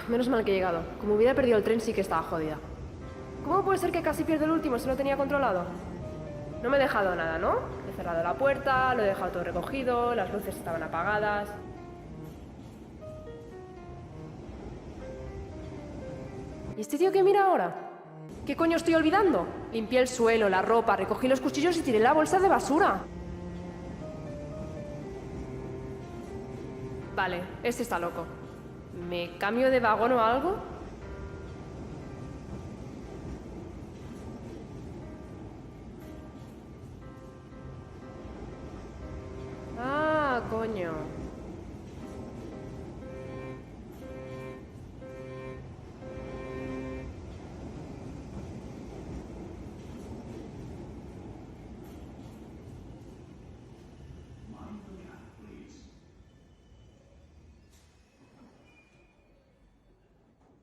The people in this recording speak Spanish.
Menos mal que he llegado. Como hubiera perdido el tren, sí que estaba jodida. ¿Cómo puede ser que casi pierdo el último si lo tenía controlado? No me he dejado nada, ¿no? He cerrado la puerta, lo he dejado todo recogido, las luces estaban apagadas. ¿Y este tío qué mira ahora? ¿Qué coño estoy olvidando? Limpié el suelo, la ropa, recogí los cuchillos y tiré la bolsa de basura. Vale, este está loco. ¿Me cambio de vagón o algo? Ah, coño.